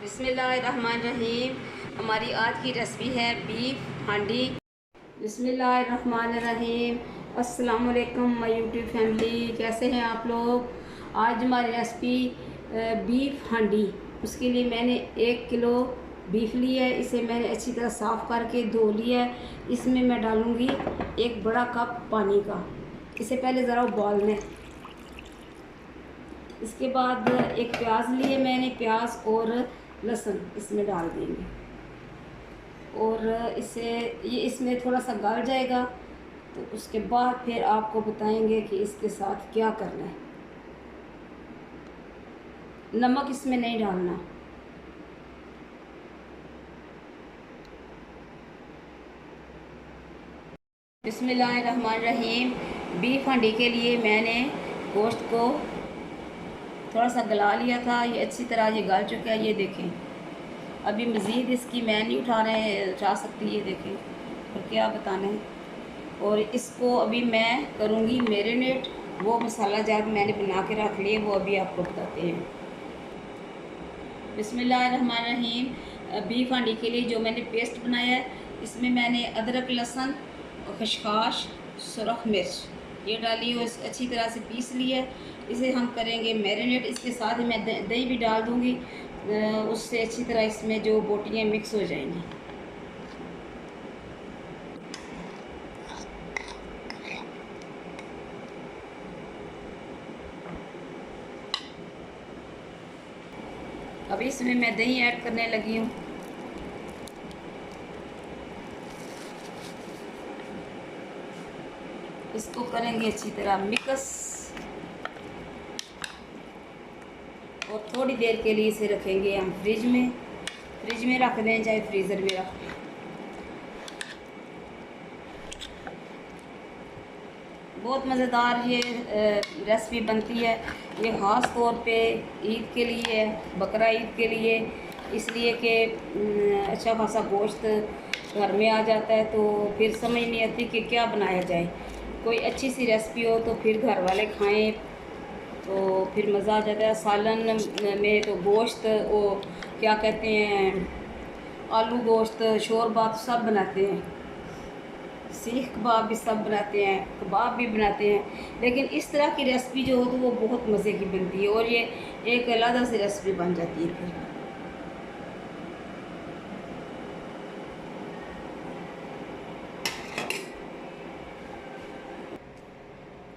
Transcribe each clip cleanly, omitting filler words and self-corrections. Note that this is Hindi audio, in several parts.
बिस्मिल्लाहिर्रहमानिर्रहीम। हमारी आज की रेसिपी है बीफ हांडी। बिस्मिल्लाहिर्रहमानिर्रहीम। अस्सलाम वालेकुम माय यूट्यूब फैमिली, कैसे हैं आप लोग। आज हमारी रेसिपी बीफ हांडी। उसके लिए मैंने 1 किलो बीफ लिया है। इसे मैंने अच्छी तरह साफ़ करके धो लिया है। इसमें मैं डालूँगी 1 बड़ा कप पानी का। इसे पहले ज़रा उबालना है। इसके बाद एक प्याज लिए मैंने, प्याज और लहसुन इसमें डाल देंगे और इसमें थोड़ा सा गल जाएगा तो उसके बाद फिर आपको बताएंगे कि इसके साथ क्या करना है। नमक इसमें नहीं डालना। बिस्मिल्लाहिर्रहमानिर्रहीम। बीफ हांडी के लिए मैंने गोश्त को थोड़ा सा गला लिया था। ये अच्छी तरह ये गल चुका है, ये देखें। अभी मज़ीद इसकी मैं नहीं उठा सकती, ये देखें। और क्या बताना है। और इसको अभी मैं करूँगी मैरिनेट। वो मसाला जात मैंने बना के रख लिए, वो अभी आपको बताते हैं। बिस्मिल्लाहिर्रहमानिर्रहीम। बीफ हांडी के लिए जो मैंने पेस्ट बनाया है, इसमें मैंने अदरक, लहसुन और खसखस, सुरख मिर्च ये डाली और अच्छी तरह से पीस लिया है। इसे हम करेंगे मैरिनेट। इसके साथ मैं दही भी डाल दूँगी, उससे अच्छी तरह इसमें जो बोटियाँ मिक्स हो जाएंगी। अभी इसमें मैं दही ऐड करने लगी हूँ। इसको करेंगे अच्छी तरह मिक्स और थोड़ी देर के लिए इसे रखेंगे हम फ्रिज में रख दें, चाहे फ्रीज़र में रख दें। बहुत मज़ेदार ये रेसिपी बनती है। ये ख़ास तौर पे ईद के लिए, बकरा ईद के लिए, इसलिए कि अच्छा खासा गोश्त घर में आ जाता है तो फिर समझ नहीं आती कि क्या बनाया जाए। कोई अच्छी सी रेसिपी हो तो फिर घर वाले खाएं तो फिर मज़ा आ जाता है। सालन में तो गोश्त, वो क्या कहते हैं, आलू गोश्त, शोरबा सब बनाते हैं, सीख कबाब भी सब बनाते हैं, कबाब भी बनाते हैं। लेकिन इस तरह की रेसिपी जो हो तो वो बहुत मज़े की बनती है और ये एक अलग सी रेसिपी बन जाती है। फिर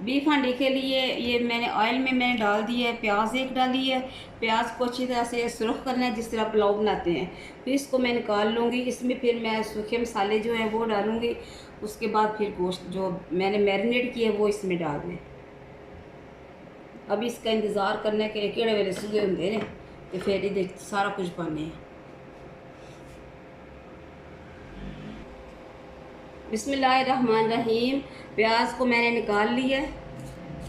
बीफ हांडी के लिए ये मैंने ऑयल में मैंने डाल दिया है। प्याज एक डाली है। प्याज को अच्छी तरह से सुरख करना है, जिस तरह पुलाव बनाते हैं। फिर इसको मैं निकाल लूँगी। इसमें फिर मैं सूखे मसाले जो हैं वो डालूँगी। उसके बाद फिर गोश्त जो मैंने मैरिनेट किया है वो इसमें डाल दें। अभी इसका इंतज़ार करना है कि केड़े वेले सूखे होंगे ने तो फिर ये सारा कुछ पाने हैं। बिस्मिल्लाहिर्रहमानिर्रहीम। प्याज को मैंने निकाल लिया है।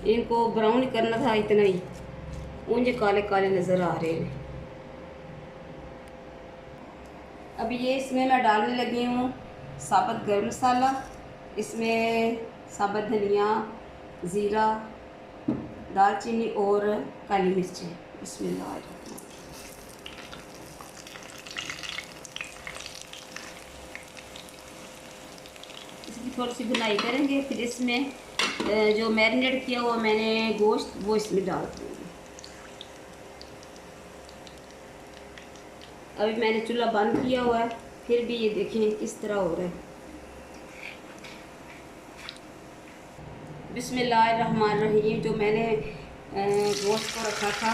इनको ब्राउन करना था, इतना ही, मुझे काले काले नज़र आ रहे हैं। अभी ये इसमें मैं डालने लगी हूँ साबुत गरम मसाला। इसमें साबुत धनिया, ज़ीरा, दालचीनी और काली मिर्ची। बिस्मिल्लाह। इसकी थोड़ी सी भुनाई करेंगे। फिर इसमें जो मैरिनेट किया हुआ मैंने गोश्त वो इसमें डाल दूँगी। अभी मैंने चूल्हा बंद किया हुआ है, फिर भी ये देखें किस तरह हो रहा है। बिस्मिल्लाहिर्रहमानिर्रहीम। जो मैंने गोश्त को रखा था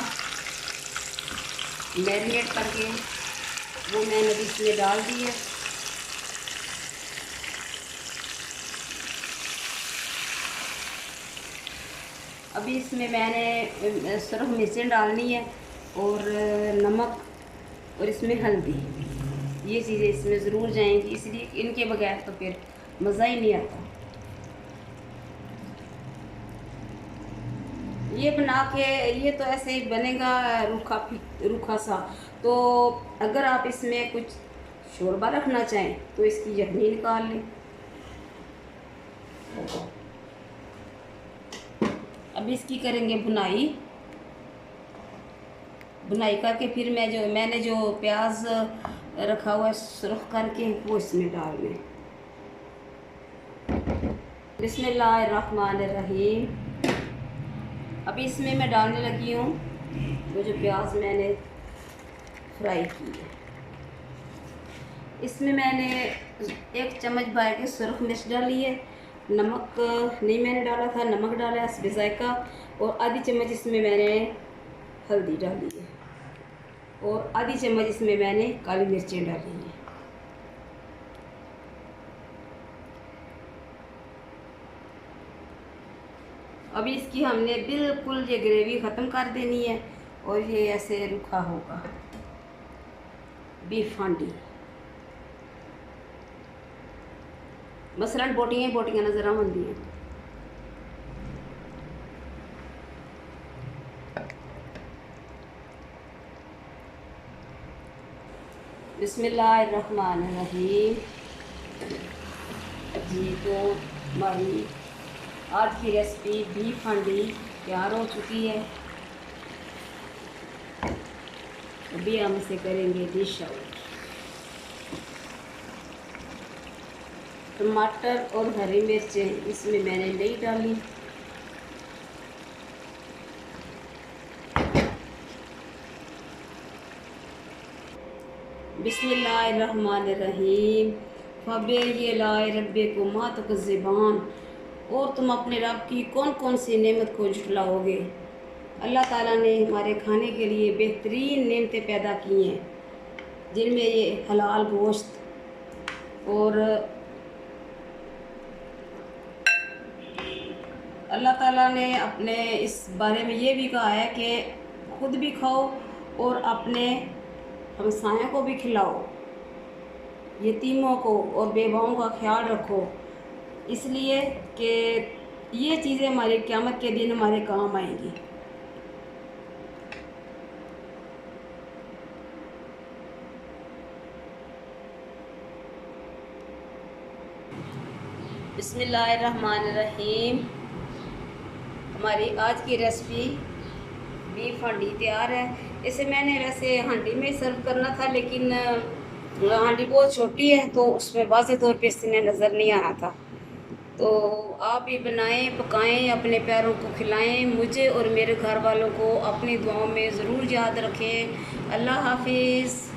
मैरिनेट करके, वो मैंने अभी इसमें डाल दिया। अभी इसमें मैंने सुरख मिर्चें डालनी है और नमक और इसमें हल्दी। ये चीज़ें इसमें ज़रूर जाएंगी, इसलिए इनके बगैर तो फिर मज़ा ही नहीं आता। ये बना के ये तो ऐसे ही बनेगा रूखा सा। तो अगर आप इसमें कुछ शोरबा रखना चाहें तो इसकी यखनी निकाल लें। अब इसकी करेंगे भुनाई। बुनाई करके फिर मैंने जो प्याज रखा हुआ है सुरख करके वो इसमें डालने। बिस्मिल्लाहिर्रहमानिर्रहीम। अभी इसमें मैं डालने लगी हूँ वो जो प्याज मैंने फ्राई की है। इसमें मैंने 1 चम्मच भर के सुरख मिर्च डाली है, नमक नहीं मैंने डाला था, नमक डाला है हस्बे ज़ायक़ा, और आधी चम्मच इसमें मैंने हल्दी डाली है, और आधी चम्मच इसमें मैंने काली मिर्चें डाली हैं। अभी इसकी हमने बिल्कुल ये ग्रेवी ख़त्म कर देनी है, और ये ऐसे रुखा होगा बीफ हांडी। मसलन बोटियां नज़र आती हैं। बिस्मिल्लाहिर्रहमानिर्रहीम। जी तो हमारी आज की रेसिपी बीफ हांडी तैयार हो चुकी है। अभी हम इसे करेंगे डिश आउट। टमाटर और हरी मिर्चें इसमें मैंने नहीं डाली। बिस्मिल्लाहिर्रहमानिर्रहीम। फबे ये लाए रब्बे को मात को ज़बान, और तुम अपने रब की कौन कौन सी नेमत को झुठलाओगे। अल्लाह ताला ने हमारे खाने के लिए बेहतरीन नेमतें पैदा की हैं, जिनमें ये हलाल गोश्त, और अल्लाह ताला ने अपने इस बारे में ये भी कहा है कि खुद भी खाओ और अपने हमसायों को भी खिलाओ, यतीमों को और बेवाओं का ख्याल रखो, इसलिए कि ये चीज़ें हमारे क़यामत के दिन हमारे काम आएंगी। बिस्मिल्लाहिर्रहमानिर्रहीम। हमारी आज की रेसिपी बीफ हांडी तैयार है। इसे मैंने वैसे हांडी में सर्व करना था, लेकिन हांडी बहुत छोटी है तो उसमें वाज़े तौर पे इसने नज़र नहीं आना था। तो आप भी बनाएं, पकाएं, अपने प्यारों को खिलाएं। मुझे और मेरे घर वालों को अपनी दुआओं में ज़रूर याद रखें। अल्लाह हाफिज़।